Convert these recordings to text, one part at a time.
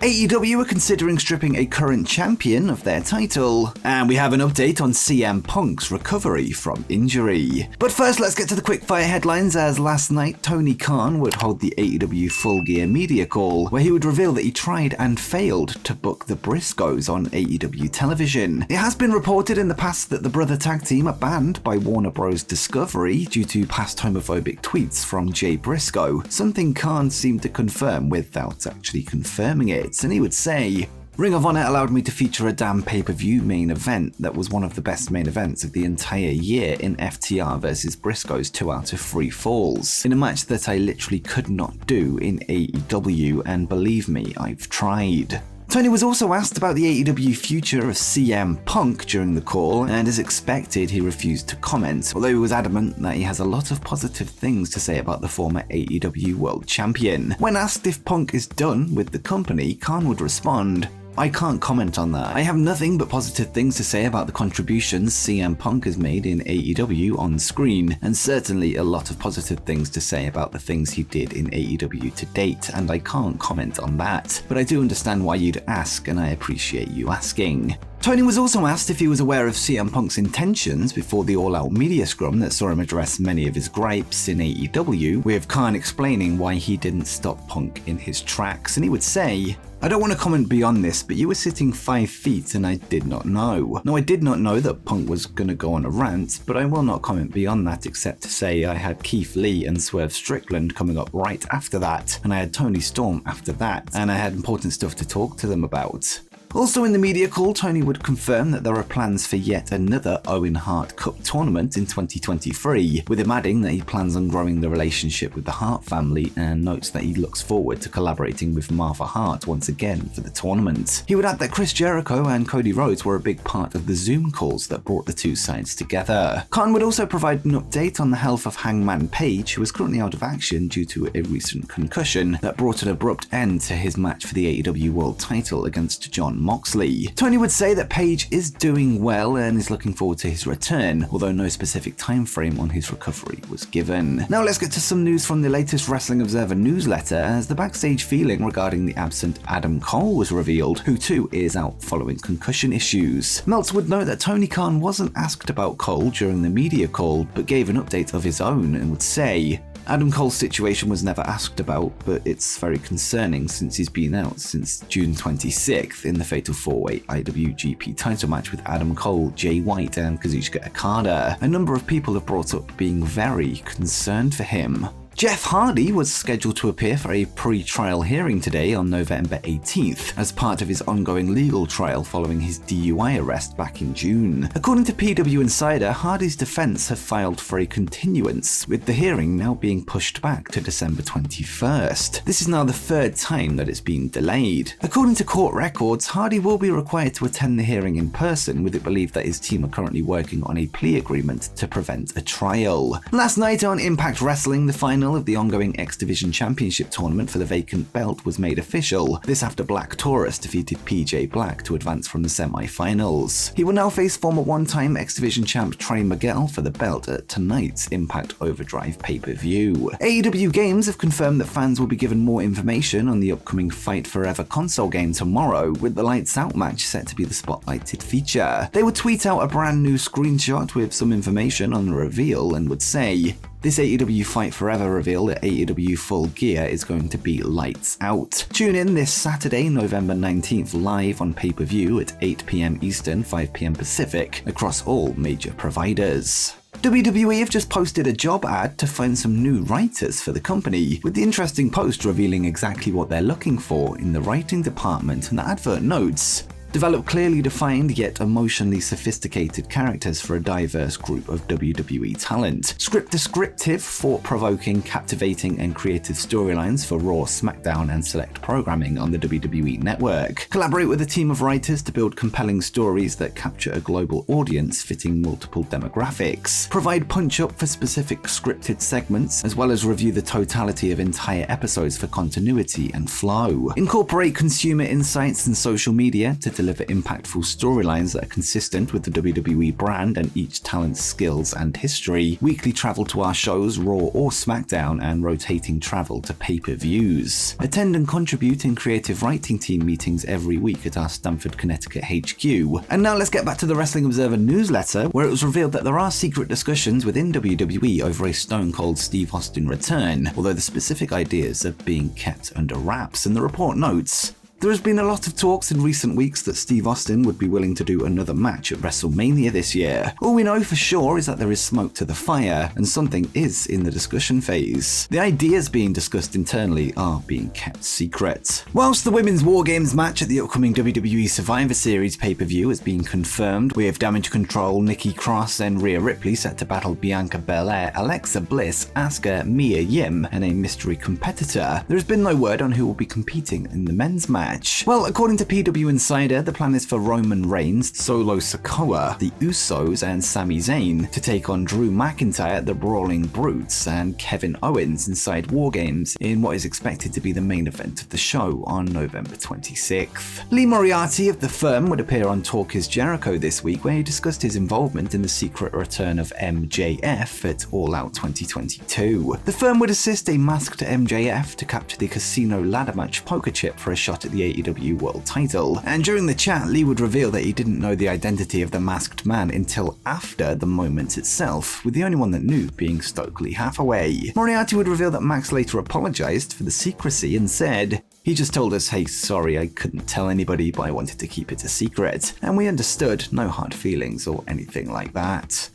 AEW are considering stripping a current champion of their title, and we have an update on CM Punk's recovery from injury. But first, let's get to the quickfire headlines, as last night Tony Khan would hold the AEW Full Gear media call, where he would reveal that he tried and failed to book the Briscoes on AEW television. It has been reported in the past that the brother tag team are banned by Warner Bros. Discovery due to past homophobic tweets from Jay Briscoe, something Khan seemed to confirm without actually confirming it. And he would say, "Ring of Honor allowed me to feature a damn pay-per-view main event that was one of the best main events of the entire year in FTR versus Briscoes 2 out of 3 falls, in a match that I literally could not do in AEW, and believe me, I've tried." Tony was also asked about the AEW future of CM Punk during the call, and as expected, he refused to comment, although he was adamant that he has a lot of positive things to say about the former AEW World Champion. When asked if Punk is done with the company, Khan would respond, "I can't comment on that. I have nothing but positive things to say about the contributions CM Punk has made in AEW on screen, and certainly a lot of positive things to say about the things he did in AEW to date, and I can't comment on that. But I do understand why you'd ask, and I appreciate you asking." Tony was also asked if he was aware of CM Punk's intentions before the all-out media scrum that saw him address many of his gripes in AEW, with Khan explaining why he didn't stop Punk in his tracks, and he would say, "I don't want to comment beyond this, but you were sitting 5 feet and I did not know. No, I did not know that Punk was going to go on a rant, but I will not comment beyond that except to say I had Keith Lee and Swerve Strickland coming up right after that, and I had Tony Storm after that, and I had important stuff to talk to them about." Also in the media call, Tony would confirm that there are plans for yet another Owen Hart Cup tournament in 2023, with him adding that he plans on growing the relationship with the Hart family, and notes that he looks forward to collaborating with Martha Hart once again for the tournament. He would add that Chris Jericho and Cody Rhodes were a big part of the Zoom calls that brought the two sides together. Khan would also provide an update on the health of Hangman Page, who is currently out of action due to a recent concussion that brought an abrupt end to his match for the AEW World title against Jon Moxley. Tony would say that Page is doing well and is looking forward to his return, although no specific time frame on his recovery was given. Now let's get to some news from the latest Wrestling Observer newsletter, as the backstage feeling regarding the absent Adam Cole was revealed, who too is out following concussion issues. Meltzer would note that Tony Khan wasn't asked about Cole during the media call, but gave an update of his own and would say, "Adam Cole's situation was never asked about, but it's very concerning since he's been out since June 26th in the Fatal 4-Way IWGP title match with Adam Cole, Jay White, and Kazuchika Okada. A number of people have brought up being very concerned for him." Jeff Hardy was scheduled to appear for a pre-trial hearing today on November 18th, as part of his ongoing legal trial following his DUI arrest back in June. According to PW Insider, Hardy's defense have filed for a continuance, with the hearing now being pushed back to December 21st. This is now the 3rd time that it's been delayed. According to court records, Hardy will be required to attend the hearing in person, with it believed that his team are currently working on a plea agreement to prevent a trial. Last night on Impact Wrestling, the final of the ongoing X Division Championship tournament for the vacant belt was made official, this after Black Taurus defeated PJ Black to advance from the semi-finals. He will now face former one-time X Division champ Trey Miguel for the belt at tonight's Impact Overdrive pay-per-view. AEW Games have confirmed that fans will be given more information on the upcoming Fight Forever console game tomorrow, with the Lights Out match set to be the spotlighted feature. They would tweet out a brand new screenshot with some information on the reveal and would say, "This AEW Fight Forever reveal at AEW Full Gear is going to be lights out. Tune in this Saturday, November 19th, live on pay-per-view at 8 p.m. Eastern, 5 p.m. Pacific, across all major providers." WWE have just posted a job ad to find some new writers for the company, with the interesting post revealing exactly what they're looking for in the writing department, and the advert notes, "Develop clearly defined yet emotionally sophisticated characters for a diverse group of WWE talent. Script descriptive, thought-provoking, captivating, and creative storylines for Raw, SmackDown, and select programming on the WWE Network. Collaborate with a team of writers to build compelling stories that capture a global audience fitting multiple demographics. Provide punch-up for specific scripted segments, as well as review the totality of entire episodes for continuity and flow. Incorporate consumer insights and social media to deliver impactful storylines that are consistent with the WWE brand and each talent's skills and history, weekly travel to our shows, Raw or SmackDown, and rotating travel to pay-per-views. Attend and contribute in creative writing team meetings every week at our Stamford, Connecticut HQ. And now let's get back to the Wrestling Observer newsletter, where it was revealed that there are secret discussions within WWE over a Stone Cold Steve Austin return, although the specific ideas are being kept under wraps. And the report notes, there has been a lot of talks in recent weeks that Steve Austin would be willing to do another match at WrestleMania this year. All we know for sure is that there is smoke to the fire, and something is in the discussion phase. The ideas being discussed internally are being kept secret. Whilst the Women's War Games match at the upcoming WWE Survivor Series pay-per-view has been confirmed, with Damage Control, Nikki Cross and Rhea Ripley set to battle Bianca Belair, Alexa Bliss, Asuka, Mia Yim, and a mystery competitor, there has been no word on who will be competing in the men's match. Well, according to PW Insider, the plan is for Roman Reigns, Solo Sikoa, the Usos, and Sami Zayn to take on Drew McIntyre, the Brawling Brutes, and Kevin Owens inside War Games in what is expected to be the main event of the show on November 26th. Lee Moriarty of The Firm would appear on Talk Is Jericho this week, where he discussed his involvement in the secret return of MJF at All Out 2022. The Firm would assist a masked MJF to capture the Casino Ladder Match poker chip for a shot at the AEW World title, and during the chat, Lee would reveal that he didn't know the identity of the masked man until after the moment itself, with the only one that knew being Stokely Hathaway. Moriarty would reveal that Max later apologized for the secrecy and said, "He just told us, hey, sorry, I couldn't tell anybody, but I wanted to keep it a secret, and we understood, no hard feelings or anything like that."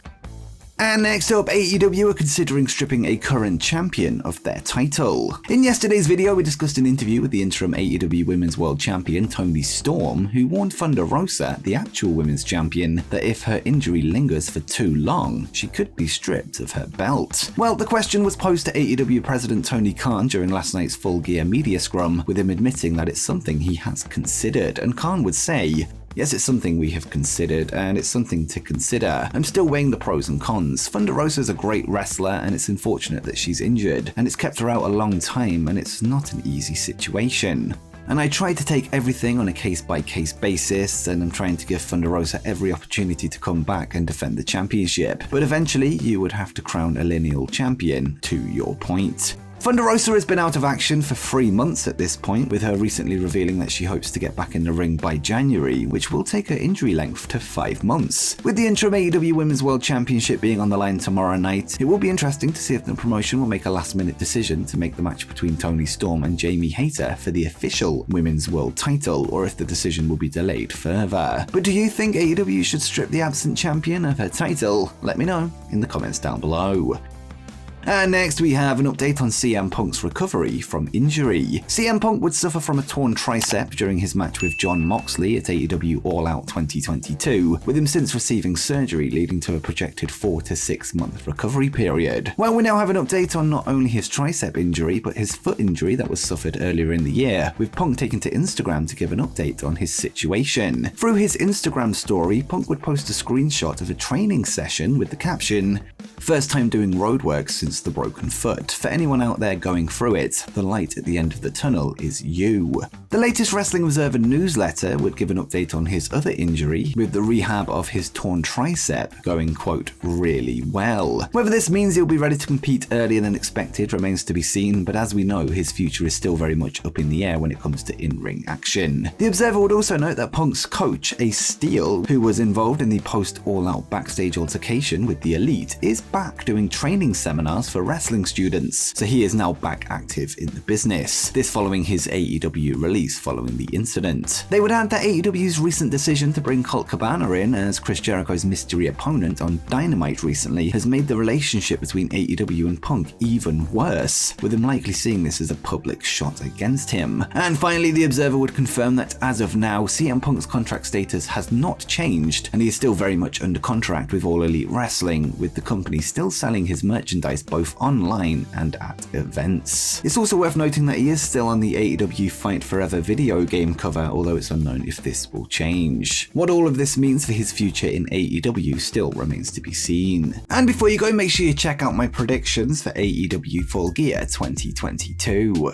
And next up, AEW are considering stripping a current champion of their title. In yesterday's video, we discussed an interview with the interim AEW Women's World Champion Toni Storm, who warned Thunder Rosa, the actual Women's Champion, that if her injury lingers for too long, she could be stripped of her belt. Well, the question was posed to AEW President Tony Khan during last night's Full Gear media scrum, with him admitting that it's something he has considered, and Khan would say, "Yes, it's something we have considered, and it's something to consider. I'm still weighing the pros and cons. Thunder Rosa's a great wrestler, and it's unfortunate that she's injured, and it's kept her out a long time, and it's not an easy situation. And I try to take everything on a case-by-case basis, and I'm trying to give Thunder Rosa every opportunity to come back and defend the championship. But eventually, you would have to crown a lineal champion, to your point." Thunder Rosa has been out of action for 3 months at this point, with her recently revealing that she hopes to get back in the ring by January, which will take her injury length to 5 months. With the interim AEW Women's World Championship being on the line tomorrow night, it will be interesting to see if the promotion will make a last-minute decision to make the match between Toni Storm and Jamie Hayter for the official Women's World title, or if the decision will be delayed further. But do you think AEW should strip the absent champion of her title? Let me know in the comments down below. And next we have an update on CM Punk's recovery from injury. CM Punk would suffer from a torn tricep during his match with Jon Moxley at AEW All Out 2022, with him since receiving surgery leading to a projected 4 to 6 month recovery period. Well, we now have an update on not only his tricep injury, but his foot injury that was suffered earlier in the year, with Punk taking to Instagram to give an update on his situation. Through his Instagram story, Punk would post a screenshot of a training session with the caption, "First time doing roadwork since the broken foot. For anyone out there going through it, the light at the end of the tunnel is you." The latest Wrestling Observer newsletter would give an update on his other injury, with the rehab of his torn tricep going, quote, really well. Whether this means he'll be ready to compete earlier than expected remains to be seen, but as we know, his future is still very much up in the air when it comes to in-ring action. The Observer would also note that Punk's coach, Ace Steel, who was involved in the post-All Out backstage altercation with the Elite, is back doing training seminars for wrestling students, so he is now back active in the business. This following his AEW release following the incident. They would add that AEW's recent decision to bring Colt Cabana in as Chris Jericho's mystery opponent on Dynamite recently has made the relationship between AEW and Punk even worse, with him likely seeing this as a public shot against him. And finally, the Observer would confirm that as of now, CM Punk's contract status has not changed, and he is still very much under contract with All Elite Wrestling, with the company still selling his merchandise both online and at events. It's also worth noting that he is still on the AEW Fight Forever video game cover, although it's unknown if this will change. What all of this means for his future in AEW still remains to be seen. And before you go, make sure you check out my predictions for AEW Full Gear 2022.